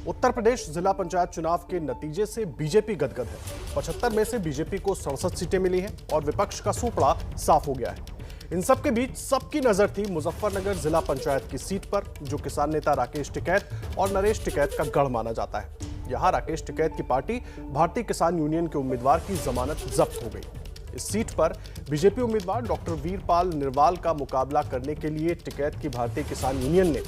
उत्तर प्रदेश जिला पंचायत चुनाव के नतीजे से बीजेपी गदगद है। 75 में से बीजेपी को 67 सीटें मिली हैं और विपक्ष का सूपड़ा साफ हो गया है। इन सब के बीच सबकी नजर थी मुजफ्फरनगर जिला पंचायत की सीट पर, जो किसान नेता राकेश टिकैत और नरेश टिकैत का गढ़ माना जाता है। यहां राकेश टिकैत की पार्टी भारतीय किसान यूनियन के उम्मीदवार की जमानत जब्त हो गई। इस सीट पर बीजेपी उम्मीदवार डॉक्टर वीरपाल निरवाल का मुकाबला करने के लिए टिकैत की भारतीय किसान यूनियन ने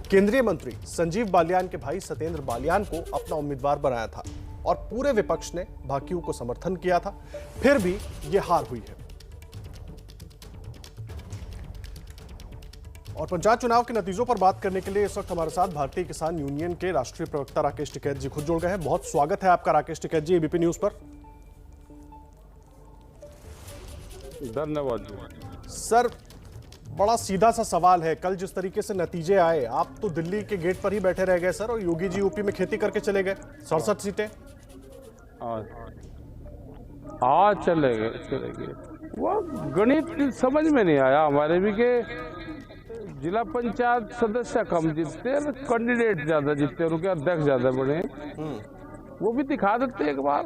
केंद्रीय मंत्री संजीव बालियान के भाई सत्येंद्र बालियान को अपना उम्मीदवार बनाया था और पूरे विपक्ष ने भाकियू को समर्थन किया था। फिर भी यह हार हुई है। और पंचायत चुनाव के नतीजों पर बात करने के लिए इस वक्त हमारे साथ भारतीय किसान यूनियन के राष्ट्रीय प्रवक्ता राकेश टिकैत जी खुद जुड़ गए हैं। बहुत स्वागत है आपका राकेश टिकैत जी एबीपी न्यूज पर। धन्यवाद सर, बड़ा सीधा सा सवाल है। कल जिस तरीके से नतीजे आए, आप तो दिल्ली के गेट पर ही बैठे रह गए सर, और योगी जी यूपी में खेती करके चले गए। 67 सीटें हाँ चले गए। वो गणित समझ में नहीं आया हमारे भी के जिला पंचायत सदस्य कम जीतते, कैंडिडेट ज्यादा जीतते, उनके अध्यक्ष ज्यादा बने। वो भी दिखा देते एक बार,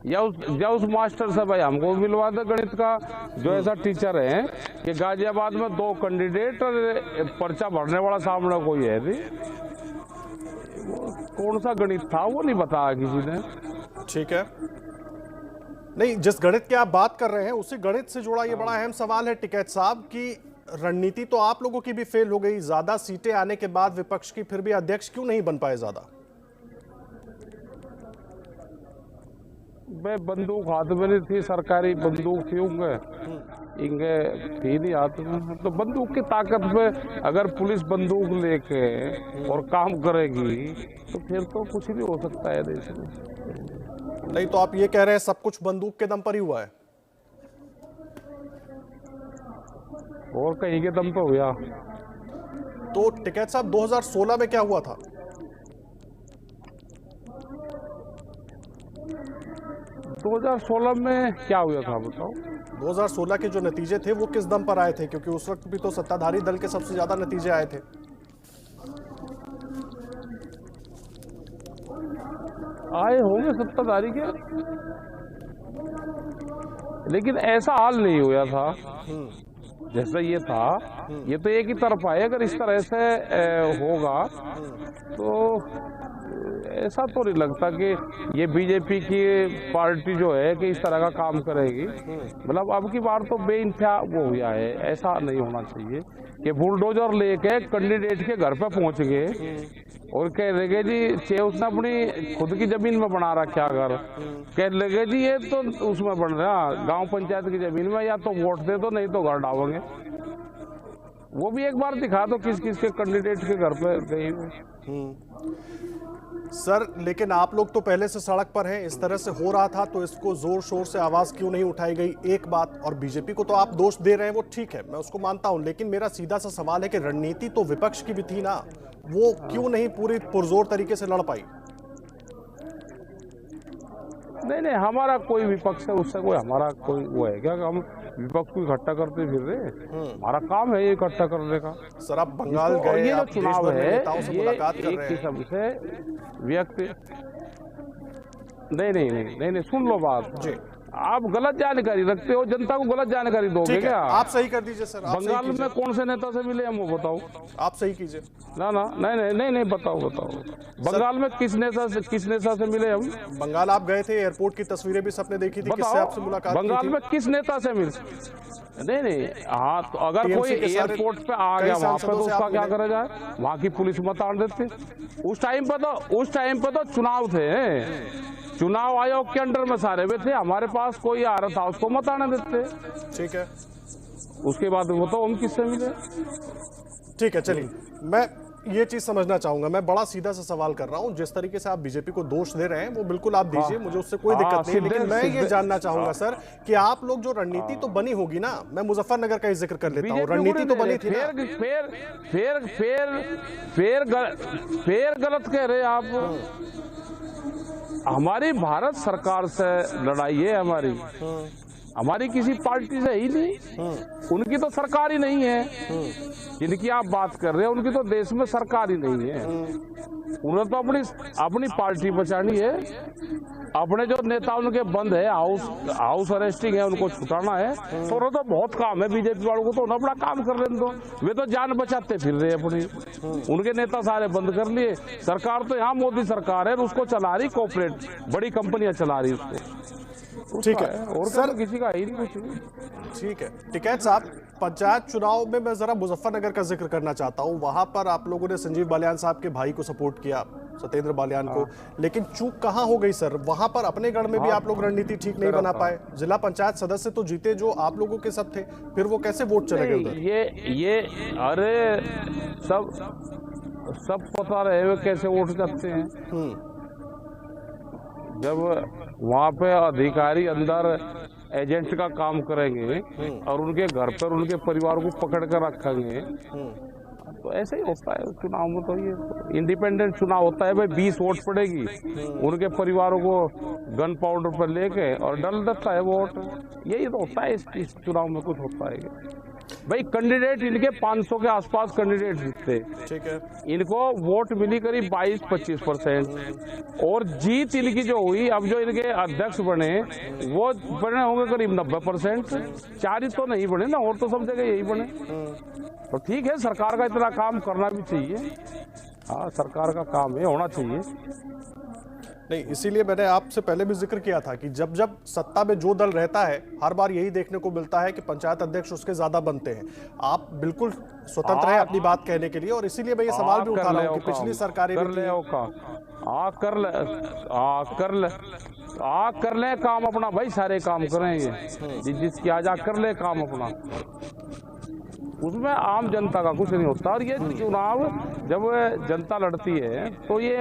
या उस मास्टर से भाई हमको मिलवा दे गणित का, जो ऐसा टीचर है कि गाजियाबाद में 2 कैंडिडेट और पर्चा भरने वाला सामने कोई है नहीं। कौन सा गणित था वो नहीं बताया किसी ने। ठीक है, नहीं, जिस गणित की आप बात कर रहे हैं उसी गणित से जुड़ा ये बड़ा अहम सवाल है टिकैत साहब की रणनीति तो आप लोगों की भी फेल हो गई। ज्यादा सीटें आने के बाद विपक्ष की फिर भी अध्यक्ष क्यों नहीं बन पाए ज्यादा? मैं बंदूक हाथ में नहीं थी, सरकारी बंदूक थी इनके थी नहीं हाथ में। तो बंदूक की ताकत में अगर पुलिस बंदूक लेके और काम करेगी तो फिर तो कुछ भी हो सकता है देश में। नहीं तो आप ये कह रहे हैं सब कुछ बंदूक के दम पर ही हुआ है? और कहीं के दम पे हुआ। तो टिकैत साहब 2016 में क्या हुआ था? 2016 में क्या हुआ था बताओ? 2016 के जो नतीजे थे वो किस दम पर आए थे? क्योंकि उस वक्त भी तो सत्ताधारी दल के सबसे ज्यादा नतीजे आए थे। आए होंगे सत्ताधारी के, लेकिन ऐसा हाल नहीं हुआ था जैसा ये था। ये तो एक ही तरफ आए। अगर इस तरह से होगा तो ऐसा तो नहीं लगता कि ये बीजेपी की पार्टी जो है कि इस तरह का काम करेगी। मतलब अब की बार तो बेइंतहा वो हुआ है। ऐसा नहीं होना चाहिए कि बुलडोजर लेके कैंडिडेट के घर पे पहुंच गए और कह लगे जी चाहे उसने अपनी खुद की जमीन में बना रखा घर, कह लगे जी ये तो उसमें बन रहा गांव पंचायत की जमीन में, या तो वोट दे दो नहीं तो घर डालोगे। वो भी एक बार दिखा दो किस किस के कैंडिडेट के घर पे गई। सर, लेकिन आप लोग तो पहले से सड़क पर हैं। इस तरह से हो रहा था तो इसको जोर शोर से आवाज क्यों नहीं उठाई गई? एक बात, और बीजेपी को तो आप दोष दे रहे हैं, वो ठीक है, मैं उसको मानता हूं, लेकिन मेरा सीधा सा सवाल है कि रणनीति तो विपक्ष की भी थी ना, वो क्यों नहीं पूरी पुरजोर तरीके से लड़ पाई? नहीं, हमारा कोई विपक्ष है उससे कोई हमारा कोई वो है क्या? हम विपक्ष को इकट्ठा करते फिर रहे? हमारा काम है ये इकट्ठा करने का। सर, आप बंगाल गए, ये आप चुनाव है, ये एक किस्म से व्यक्ति नहीं, सुन लो बात जी। आप गलत जानकारी रखते हो, जनता को गलत जानकारी दोगे क्या? आप सही कर दीजिए सर। बंगाल में कौन से नेता से मिले हम वो बताओ। आप सही कीजिए। ना नहीं, बताओ। बंगाल में किस नेता से मिले हम? बंगाल आप गए थे, एयरपोर्ट की तस्वीरें भी सबने देखी थी, किससे आपसे मुलाकात? बंगाल में किस नेता से मिले? नहीं, हाँ, तो अगर कोई एयरपोर्ट पे आ गया वहां पे तो उसका क्या करा जाए? वहां की पुलिस मत आने देते। उस टाइम पे तो चुनाव थे, चुनाव आयोग के अंडर में सारे वे थे। हमारे पास कोई आ रहा था उसको मत आने देते। ठीक है, उसके बाद बताओ हम किससे मिले? ठीक है, चलिए, मैं ये चीज समझना चाहूंगा। मैं बड़ा सीधा सा सवाल कर रहा हूं। जिस तरीके से आप बीजेपी को दोष दे रहे हैं वो बिल्कुल आप दीजिए, मुझे उससे कोई दिक्कत नहीं, लेकिन मैं ये जानना चाहूंगा सर कि आप लोग जो रणनीति तो बनी होगी ना, मैं मुजफ्फरनगर का ही जिक्र कर लेता हूँ, रणनीति तो बनी थी ना। फिर गलत कह रहे आप। हमारी भारत सरकार से लड़ाई है हमारी किसी पार्टी से ही नहीं। उनकी तो सरकार ही नहीं है। जिनकी आप बात कर रहे हैं उनकी तो देश में सरकार ही नहीं है। उन्हें तो अपनी पार्टी बचानी है। अपने जो नेता उनके बंद है, हाउस अरेस्टिंग है, उनको छुटाना है। तो उन्हें तो बहुत काम है बीजेपी वालों को, तो उन्हें अपना काम कर लेने दो। वे तो जान बचाते फिर रहे अपनी। उनके नेता सारे बंद कर लिए। सरकार तो यहाँ मोदी सरकार है, उसको चला रही कॉर्पोरेट, बड़ी कंपनियां चला रही उसको। ठीक है और सर, तो किसी का ही नहीं कुछ। ठीक है टिकैत साहब, पंचायत चुनाव में मैं जरा मुजफ्फरनगर का जिक्र करना चाहता हूं। वहां पर आप लोगों ने संजीव बालियान साहब के भाई को सपोर्ट किया, सत्येंद्र बालियान को, लेकिन चूक कहां हो गई सर? वहां पर अपने गढ़ में भी आप लोग रणनीति ठीक नहीं बना पाए। जिला पंचायत सदस्य तो जीते जो आप लोगों के सब थे, फिर वो कैसे वोट चले गए उधर? ये अरे सब पता रहे हुए कैसे वोट जाते हैं। जब वहाँ पे अधिकारी अंदर एजेंट का काम करेंगे और उनके घर पर उनके परिवार को पकड़ कर रखेंगे, तो ऐसे ही होता है चुनाव में। तो ये इंडिपेंडेंट चुनाव होता है भाई, 20 वोट पड़ेगी, उनके परिवारों को गन पाउडर पर लेके और डल देता है वोट। यही तो होता है इस चुनाव में, कुछ होता है भाई। कैंडिडेट इनके 500 के आसपास कैंडिडेट जीतते, ठीक है, इनको वोट मिली करीब 22-25%, और जीत इनकी जो हुई, अब जो इनके अध्यक्ष बने वो बने होंगे करीब 90%। 4 ही तो नहीं बने ना, और तो सब जगह यही बने। तो ठीक है, सरकार का इतना काम करना भी चाहिए। हाँ, सरकार का काम है, होना चाहिए। नहीं, इसीलिए मैंने आपसे पहले भी जिक्र किया था कि जब जब सत्ता में जो दल रहता है, हर बार यही देखने को मिलता है कि पंचायत अध्यक्ष उसके ज्यादा बनते हैं। आप बिल्कुल स्वतंत्र हैं अपनी बात कहने के लिए, और इसीलिए मैं ये सवाल भी उठा रहा हूं कि पिछली सरकारें कर ले काम अपना भाई, सारे काम करेंगे जिसकी आज कर ले काम अपना, उसमें आम जनता का कुछ नहीं होता। और ये चुनाव जब जनता लड़ती है तो ये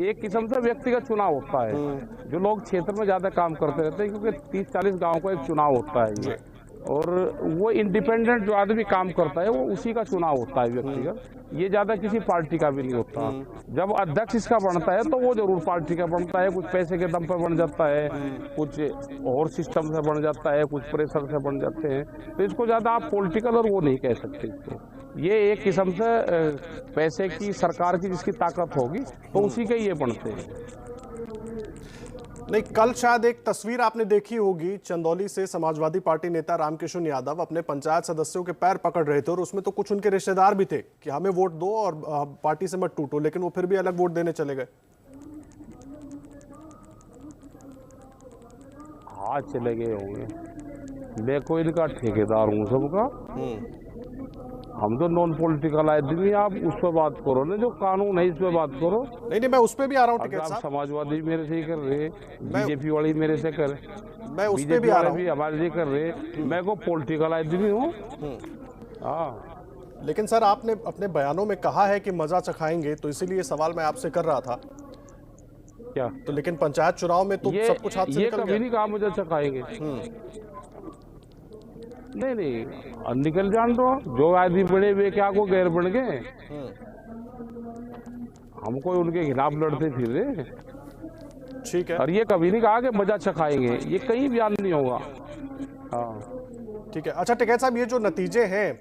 एक किस्म से व्यक्तिगत चुनाव होता है। जो लोग क्षेत्र में ज्यादा काम करते रहते हैं, क्योंकि 30-40 गांव का एक चुनाव होता है ये, और वो इंडिपेंडेंट जो आदमी काम करता है वो उसी का चुनाव होता है व्यक्तिगत। ये ज्यादा किसी पार्टी का भी नहीं होता। जब अध्यक्ष इसका बनता है तो वो जरूर पार्टी का बनता है, कुछ पैसे के दम पर बन जाता है, कुछ और सिस्टम से बन जाता है, कुछ प्रेशर से बन जाते हैं। तो इसको ज्यादा आप पॉलिटिकल और वो नहीं कह सकते इसको। ये एक किस्म से पैसे की, सरकार की जिसकी ताकत होगी तो उसी के ये बनते हैं। नहीं, कल शायद एक तस्वीर आपने देखी होगी, चंदौली से समाजवादी पार्टी नेता रामकिशन यादव अपने पंचायत सदस्यों के पैर पकड़ रहे थे, और उसमें तो कुछ उनके रिश्तेदार भी थे कि हमें वोट दो और पार्टी से मत टूटो, लेकिन वो फिर भी अलग वोट देने चले गए। हाँ, चले गए होंगे। मैं कोई इनका ठेकेदार हूँ सबका, हम तो नॉन पॉलिटिकल आदमी। आप उस पर बात करो ना, जो कानून है इस पर बात करो। नहीं, मैं उस पर भी आ रहा हूँ टिकैत साहब। समाजवादी मेरे से ही कर रहे, बीजेपी वाली मेरे से कर, मैं उस पर भी आ रहा हूँ, हमारे से कर रहे। मैं को पॉलिटिकल आदमी हूँ। हाँ, लेकिन सर आपने अपने बयानों में कहा है कि मजा चखाएंगे, तो इसीलिए सवाल मैं आपसे कर रहा था क्या। तो लेकिन पंचायत चुनाव में तो सब कुछ हाथ से निकल गया। कभी नहीं कहा मुझे चखाएंगे। नहीं, निकल जान दो। जो आदमी बड़े हुए क्या को गैर बन गए, हम कोई उनके खिलाफ लड़ते फिर रहे। ठीक है, और ये कभी नहीं कहा कि मजा चखाएंगे, ये कहीं बयान नहीं होगा। हाँ, ठीक है। अच्छा टिकैत साहब, ये जो नतीजे हैं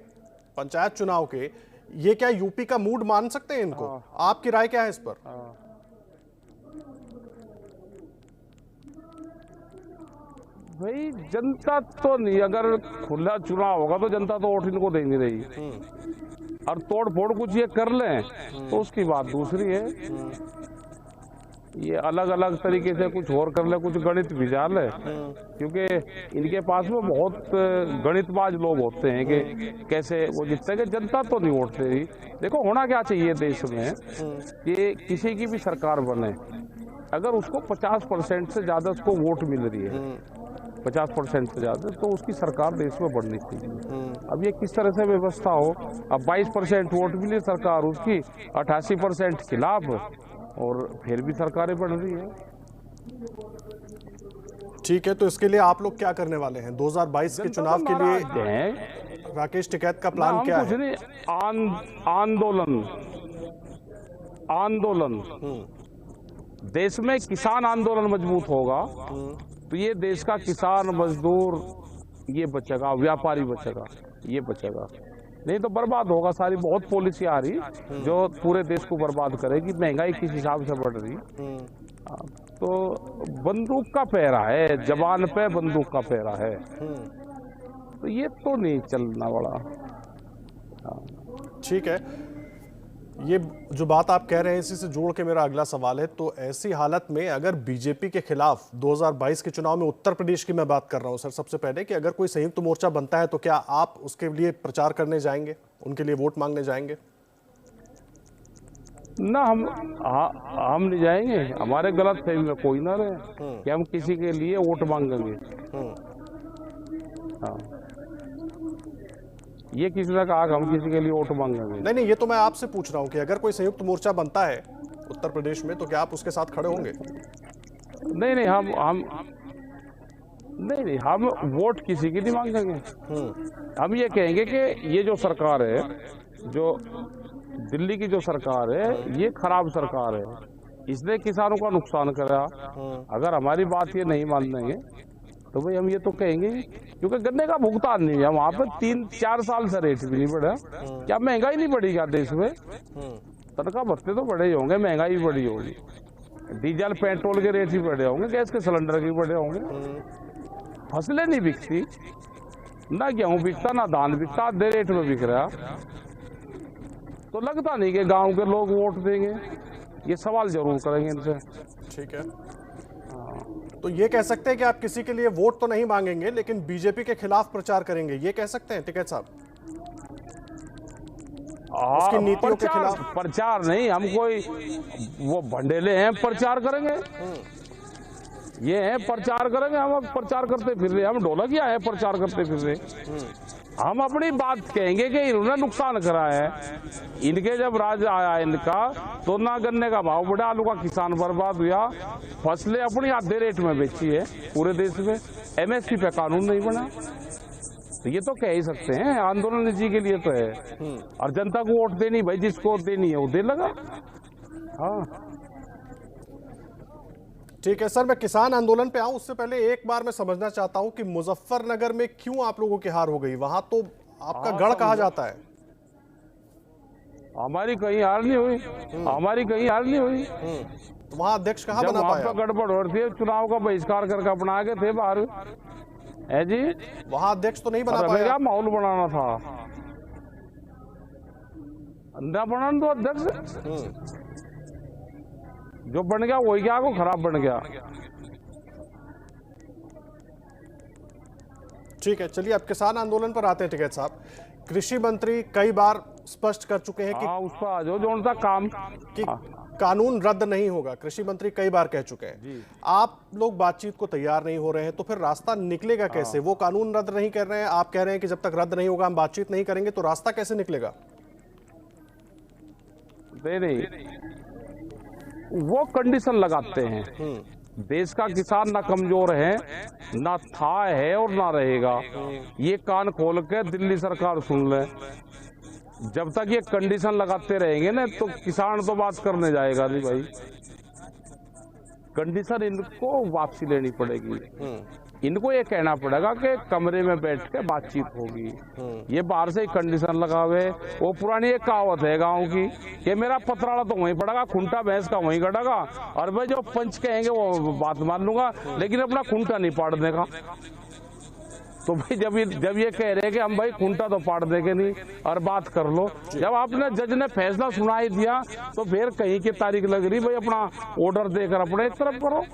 पंचायत चुनाव के, ये क्या यूपी का मूड मान सकते हैं इनको? आपकी राय क्या है इस पर? भाई, जनता तो नहीं, अगर खुला चुनाव होगा तो जनता तो वोट इनको दे नहीं रही, और तोड़ फोड़ कुछ ये कर लें तो उसकी बात दूसरी है। ये अलग अलग तरीके से कुछ और कर ले, कुछ गणित भिजा ले, क्योंकि इनके पास में बहुत गणितबाज लोग होते हैं कि कैसे वो जीतते हैं। जनता तो नहीं वोट दे रही। देखो, होना क्या चाहिए देश में कि किसी की भी सरकार बने, अगर उसको 50% से ज्यादा उसको वोट मिल रही है, 50% से ज्यादा, तो उसकी सरकार देश में बढ़नी चाहिए। अब ये किस तरह से व्यवस्था हो? अब 22% वोट मिली सरकार उसकी, 88% खिलाफ, और फिर भी सरकारें बढ़ रही है। ठीक है, तो इसके लिए आप लोग क्या करने वाले हैं 2022 के चुनाव के लिए? राकेश टिकैत का प्लान क्या है? आंदोलन। देश में किसान आंदोलन मजबूत होगा तो ये देश का किसान, मजदूर ये बचेगा, व्यापारी बचेगा, ये बचेगा। नहीं तो बर्बाद होगा। सारी बहुत पॉलिसी आ रही जो पूरे देश को बर्बाद करेगी। महंगाई किस हिसाब से बढ़ रही, तो बंदूक का पहरा है, जवान पे बंदूक का पहरा है, तो ये तो नहीं चलना वाला। ठीक है, ये जो बात आप कह रहे हैं इसी से जोड़ के मेरा अगला सवाल है, तो ऐसी हालत में अगर बीजेपी के खिलाफ 2022 के चुनाव में, उत्तर प्रदेश की मैं बात कर रहा हूं सर सबसे पहले, कि अगर कोई संयुक्त मोर्चा बनता है तो क्या आप उसके लिए प्रचार करने जाएंगे, उनके लिए वोट मांगने जाएंगे? ना, हम नहीं जाएंगे। हमारे गलत फहमी में कोई ना रहे कि हम किसी के लिए वोट मांगेंगे। हाँ, ये किसी ने कहा कि हम किसी के लिए वोट मांगेंगे। नहीं, ये तो मैं आपसे पूछ रहा हूं कि अगर कोई संयुक्त मोर्चा बनता है उत्तर प्रदेश में तो क्या आप उसके साथ खड़े होंगे? नहीं, हम वोट किसी की नहीं मांगेंगे। हम ये कहेंगे कि ये जो सरकार है, जो दिल्ली की जो सरकार है, ये खराब सरकार है, इसने किसानों का नुकसान करा। अगर हमारी बात ये नहीं मान लेंगे तो भाई हम ये तो कहेंगे, क्योंकि गन्ने का भुगतान नहीं है वहाँ पे। 3-4 साल से रेट भी नहीं बढ़ा। क्या महंगाई नहीं बढ़ी क्या देश में? तनख्वाह भत्ते तो बढ़े ही होंगे, महंगाई भी बढ़ी होगी, डीजल पेट्रोल के रेट भी बढ़े होंगे, गैस के सिलेंडर के बढ़े होंगे, फसलें नहीं बिकती, ना गेहूं बिकता, ना धान बिकता, आधे रेट में बिक रहा। तो लगता नहीं कि गांव के लोग वोट देंगे। ये सवाल जरूर करेंगे इनसे। ठीक है, तो ये कह सकते हैं कि आप किसी के लिए वोट तो नहीं मांगेंगे लेकिन बीजेपी के खिलाफ प्रचार करेंगे, ये कह सकते हैं टिकैत साहब? उसकी नीतियों के खिलाफ प्रचार नहीं, हम कोई वो भंडेले हैं प्रचार करेंगे। ये है प्रचार करेंगे, हम प्रचार करते फिर रहे, हम ढोलकिया है प्रचार करते फिर रहे। हम अपनी बात कहेंगे कि इन्होंने नुकसान करा है। इनके जब राज आया इनका, तो ना गन्ने का भाव बढ़ा, आलू का किसान बर्बाद हुआ, फसलें अपनी आधे रेट में बेची है पूरे देश में, एमएसपी पे कानून नहीं बना। तो ये तो कह ही सकते हैं आंदोलन जी के लिए तो है, और जनता को वोट देनी, भाई जिसको वोट देनी है वो दे लगा। हाँ, ठीक है सर, मैं किसान आंदोलन पे आऊं उससे पहले एक बार मैं समझना चाहता हूं कि मुजफ्फरनगर में क्यों आप लोगों की हार हो गई? वहां तो आपका गढ़ कहा जाता है। हमारी कहीं हार नहीं हुई, हमारी कहीं हार नहीं हुई। तो वहां अध्यक्ष कहाँ बना पाया? जब गड़बड़ हो रही थी, चुनाव का बहिष्कार करके अपना के थे बाहर है जी, वहां अध्यक्ष तो नहीं बना पाया। क्या माहौल बनाना था, अंधा बनाना तो अध्यक्ष जो बन गया वही क्या को खराब बन गया। ठीक है, चलिए अब किसान आंदोलन पर आते हैं टिकैत साहब। कृषि मंत्री कई बार स्पष्ट कर चुके हैं कि उस पर आ जाओ जो सा काम कि कानून रद्द नहीं होगा। कृषि मंत्री कई बार कह चुके हैं। आप लोग बातचीत को तैयार नहीं हो रहे हैं, तो फिर रास्ता निकलेगा कैसे? वो कानून रद्द नहीं कर रहे हैं, आप कह रहे हैं कि जब तक रद्द नहीं होगा हम बातचीत नहीं करेंगे, तो रास्ता कैसे निकलेगा? नहीं, वो कंडीशन लगाते हैं। देश का किसान ना कमजोर है, ना था है और ना रहेगा। ये कान खोल के दिल्ली सरकार सुन ले। जब तक ये कंडीशन लगाते रहेंगे ना, तो किसान तो बात करने जाएगा नहीं भाई। कंडीशन इनको वापसी लेनी पड़ेगी। इनको ये कहना पड़ेगा कि कमरे में बैठ के बातचीत होगी। ये बाहर से कंडीशन लगावे। वो पुरानी एक कहावत है गांव की कि मेरा पतराड़ा तो वहीं पड़ेगा, खुंटा भैंस का वहीं गड़ेगा, और भाई जो पंच कहेंगे वो बात मान लूंगा, लेकिन अपना खुंटा नहीं पाड़ने का। तो भाई जब ये कह रहे हैं कि हम भाई खुंटा तो पाड़ देंगे नहीं और बात कर लो, जब आपने जज ने फैसला सुनाई दिया तो फिर कहीं की तारीख लग रही, भाई अपना ऑर्डर देकर अपने एक तरफ करो।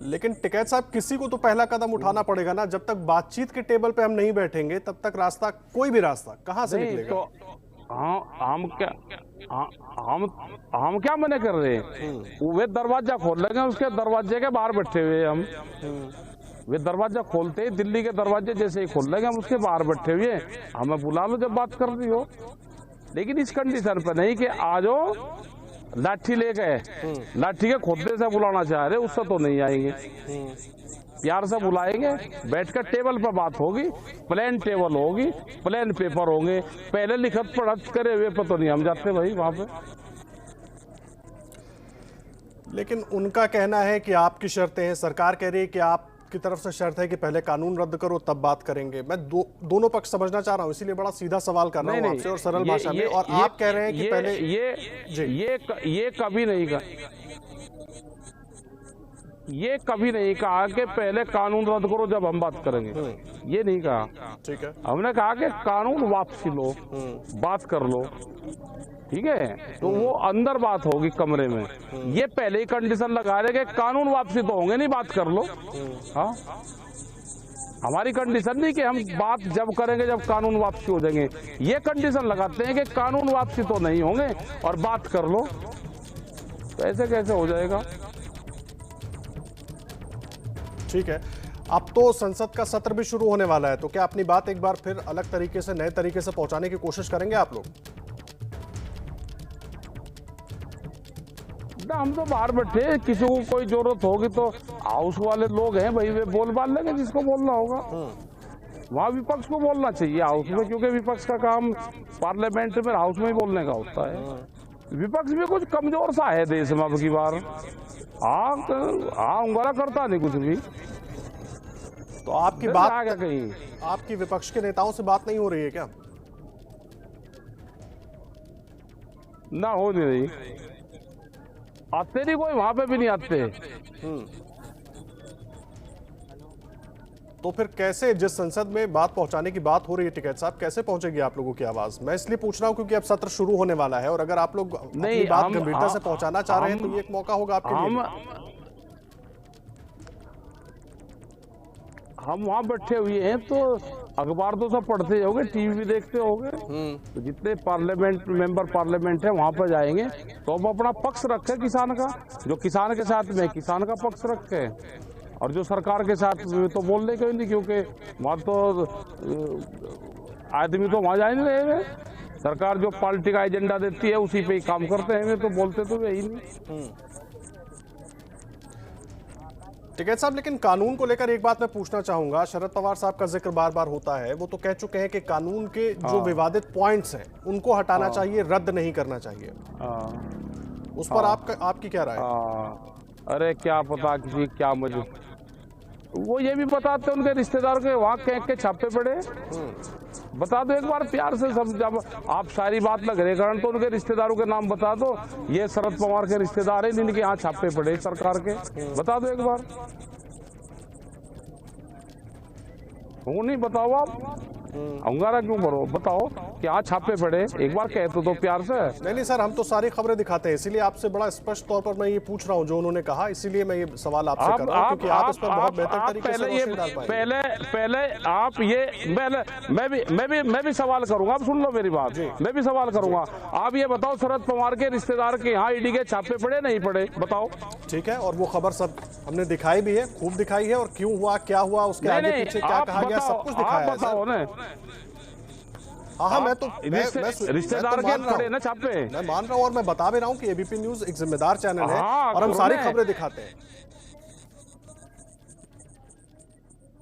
लेकिन टिकैत साहब, किसी को तो पहला कदम उठाना पड़ेगा ना। जब तक बातचीत के टेबल पे हम नहीं बैठेंगे तब तक रास्ता, कोई भी रास्ता कहां से निकलेगा? तो हम क्या मने कर रहे हैं? वे दरवाजा खोल लेंगे, उसके दरवाजे के बाहर बैठे हुए हम। वे दरवाजा खोलते ही, दिल्ली के दरवाजे जैसे ही खोल लेंगे हम, उसके बाहर बैठे हुए हमें बुला लो जब बात कर रही हो। लेकिन इस कंडीशन पर नहीं कि आ जाओ लाठी ले गए, लाठी के खोदे से बुलाना चाह रहे, उससे तो नहीं आएंगे। प्यार से बुलाएंगे, बैठकर टेबल पर बात होगी, प्लेन टेबल होगी, प्लेन पेपर होंगे। पहले लिखत पढ़त करे हुए पर तो नहीं हम जाते भाई वहां पे। लेकिन उनका कहना है कि आपकी शर्तें हैं, सरकार कह रही है कि आप आपकी तरफ से शर्त है कि पहले कानून रद्द करो तब बात करेंगे। मैं दोनों पक्ष समझना चाह रहा हूं, इसीलिए बड़ा सीधा सवाल कर रहा हूं आपसे और सरल भाषा में। और आप कह रहे हैं कि पहले ये कभी नहीं कहा, ये कभी नहीं कहा कि पहले कानून रद्द करो जब हम बात करेंगे, ये नहीं कहा। ठीक है, हमने कहा कि कानून वापसी लो, बात कर लो, ठीक है। तो वो अंदर बात होगी कमरे में। ये पहले ही कंडीशन लगा रहे कि कानून वापसी तो होंगे नहीं, बात कर लो। हाँ, हमारी कंडीशन नहीं कि हम बात जब करेंगे जब कानून वापसी हो जाएंगे, ये कंडीशन लगाते हैं कि कानून वापसी तो नहीं होंगे और बात कर लो। तो ऐसे कैसे हो जाएगा? ठीक है। अब तो संसद का सत्र भी शुरू होने वाला है, तो क्या अपनी बात एक बार फिर अलग तरीके से, नए तरीके से पहुंचाने की कोशिश करेंगे आप लोग? ना, हम तो बाहर बैठे, किसी को कोई जरूरत होगी तो हाउस वाले लोग हैं भाई, वे बोल बाल लेंगे जिसको बोलना होगा। वहाँ विपक्ष को बोलना चाहिए हाउस में, क्योंकि विपक्ष का काम पार्लियामेंट में, हाउस में ही बोलने का होता है। विपक्ष भी कुछ कमजोर सा है देश में अब की बार। उंगला करता नहीं कुछ भी। तो आपकी बात आ गया कहीं, आपकी विपक्ष के नेताओं से बात नहीं हो रही है क्या? ना हो नहीं रही, आते नहीं कोई, वहां पे भी नहीं आते। तो फिर कैसे, जिस संसद में बात पहुंचाने की बात हो रही है टिकैत साहब, कैसे पहुंचेगी आप लोगों की आवाज? मैं इसलिए पूछ रहा हूं क्योंकि अब सत्र शुरू होने वाला है और अगर आप लोग अपनी बात गंभीरता से पहुंचाना चाह रहे हैं तो ये एक मौका होगा आपके लिए। हम वहाँ बैठे हुए हैं तो अखबार तो सब पढ़ते होगे, टीवी भी देखते होगे। तो जितने पार्लियामेंट मेंबर पार्लियामेंट है वहाँ पर जाएंगे तो हम अपना पक्ष रखे किसान का, जो किसान के साथ में किसान का पक्ष रखे, और जो सरकार के साथ तो बोलने क्यों नहीं, क्योंकि वहाँ तो आदमी तो वहाँ जा नहीं रहे। सरकार जो पार्टी का एजेंडा देती है उसी पे ही काम करते हैं, तो बोलते तो यही नहीं। टिकैत साहब, लेकिन कानून को लेकर एक बात मैं पूछना चाहूंगा। शरद पवार साहब का जिक्र बार बार होता है, वो तो कह चुके हैं कि कानून के जो विवादित पॉइंट्स हैं उनको हटाना चाहिए, रद्द नहीं करना चाहिए। उस पर आपकी क्या राय है? अरे क्या पता किसी क्या मजबूर, वो ये भी बताते उनके रिश्तेदार के वहाँ कह के छापे पड़े। बता दो एक बार प्यार से, सब जब आप सारी बात लग रहे कारण तो उनके रिश्तेदारों के नाम बता दो, ये शरद पवार के रिश्तेदार हैं जिनके यहाँ छापे पड़े सरकार के, बता दो एक बार। वो नहीं बताओ आप, अंगारा क्यों भरो, बताओ क्या छापे पड़े, एक बार कहते तो प्यार से। नहीं सर, हम तो सारी खबरें दिखाते हैं, इसीलिए आपसे बड़ा स्पष्ट तौर पर मैं ये पूछ रहा हूँ जो उन्होंने कहा, इसीलिए मैं ये सवाल आपसे कर रहा हूँ क्योंकि आप इस पर बहुत बेहतर तरीके से रोशनी डाल पाएंगे। पहले आप ये मैं भी सवाल करूंगा, आप सुन लो मेरी बात, मैं भी सवाल करूंगा। आप ये बताओ शरद पवार के रिश्तेदार के यहाँ ईडी के छापे पड़े नहीं पड़े, बताओ। ठीक है, और वो खबर सब हमने दिखाई भी है, खूब दिखाई है, और क्यों हुआ, क्या हुआ, उसके आगे पीछे क्या कहा गया, सब कुछ दिखाया है। बताओ ना। हाँ, मैं तो रिश्तेदार के पड़े ना छापे, मैं मान रहा हूँ और मैं बता भी रहा हूँ कि एबीपी न्यूज एक जिम्मेदार चैनल है और हम सारी खबरें दिखाते हैं।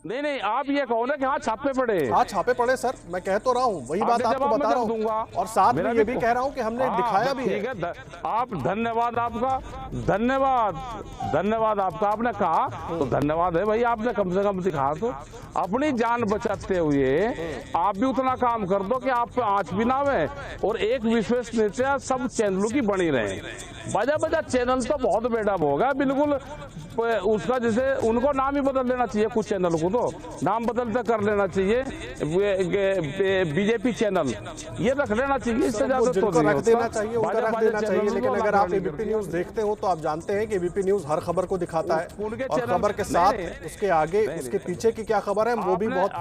नहीं, आप ये कहो ना कि हाँ छापे पड़े। हाँ छापे पड़े सर, मैं कह तो रहा हूँ, वही बात आपको बता रहा हूँ, और साथ में ये भी कह रहा हूँ कि हमने दिखाया भी है। ठीक है, आप धन्यवाद आपका, धन्यवाद आपका, आपने कहा तो धन्यवाद है भाई, आपने कम से कम दिखा। तो अपनी जान बचाते हुए आप भी उतना काम कर दो कि आप पे आंच भी ना आवे और एक विश्वसनीयता सब चैनलों की बनी रहे। बजा चैनल तो बहुत बेडअप होगा बिल्कुल उसका, जैसे उनको नाम ही बदल लेना चाहिए, कुछ चैनल को तो नाम बदलते कर लेना चाहिए, बीजेपी चैनल ये रख लेना चाहिए, इससे ज्यादा तो नहीं रख देना चाहिए, उनका रख देना चाहिए। लेकिन अगर आप एबीपी न्यूज देखते हो तो आप जानते हैं कि एबीपी न्यूज हर खबर को दिखाता है, और खबर के साथ उसके आगे उसके पीछे की क्या खबर है वो भी बहुत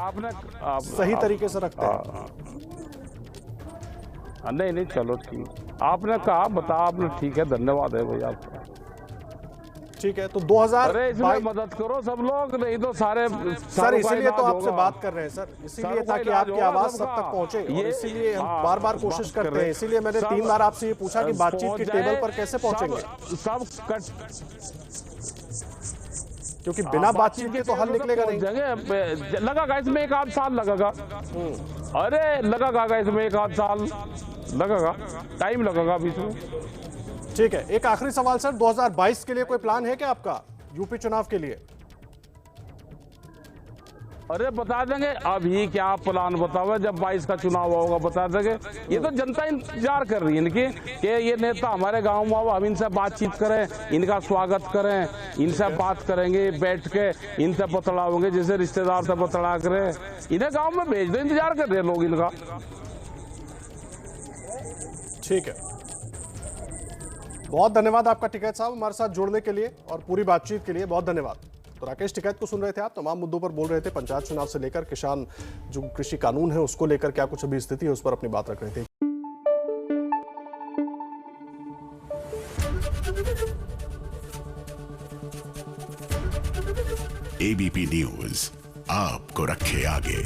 सही तरीके से रखते हैं। नहीं चलो ठीक, आपने कहा बता, आपने ठीक है, धन्यवाद है भाई आपका। ठीक है, तो 2000 इसमें मदद करो सब लोग, नहीं तो सारे सर इसीलिए तो आपसे बात कर रहे हैं सर, इसीलिए ताकि आपकी आवाज सब तक पहुंचे, और इसीलिए हम बार बार कोशिश करते हैं। इसीलिए मैंने 3 बार आपसे ये पूछा कि बातचीत की टेबल पर कैसे पहुंचेंगे, क्योंकि बिना बातचीत के तो हल निकलेगा नहीं। जगह लगेगा इसमें 1 आध साल लगेगा, अरे लगेगा इसमें 1 आध साल लगेगा, टाइम लगेगा अभी इसमें। ठीक है, एक आखिरी सवाल सर, 2022 के लिए कोई प्लान है क्या आपका यूपी चुनाव के लिए? अरे बता देंगे, अभी क्या प्लान बताओ, जब 22 का चुनाव होगा बता देंगे। ये तो जनता इंतजार कर रही है इनकी कि ये नेता हमारे गांव में आओ, हम इनसे बातचीत करें, इनका स्वागत करें, इनसे बात करेंगे, बैठ के इनसे बतलाओगे जैसे रिश्तेदार से बतला करें, इन्हें गांव में भेज दो, इंतजार कर रहे हैं लोग इनका। ठीक है, बहुत धन्यवाद आपका टिकैत साहब हमारे साथ जुड़ने के लिए और पूरी बातचीत के लिए बहुत धन्यवाद। तो राकेश टिकैत को सुन रहे थे आप, तमाम मुद्दों पर बोल रहे थे, पंचायत चुनाव से लेकर किसान जो कृषि कानून है उसको लेकर क्या कुछ अभी स्थिति है उस पर अपनी बात रख रहे थे। एबीपी न्यूज आपको रखे आगे।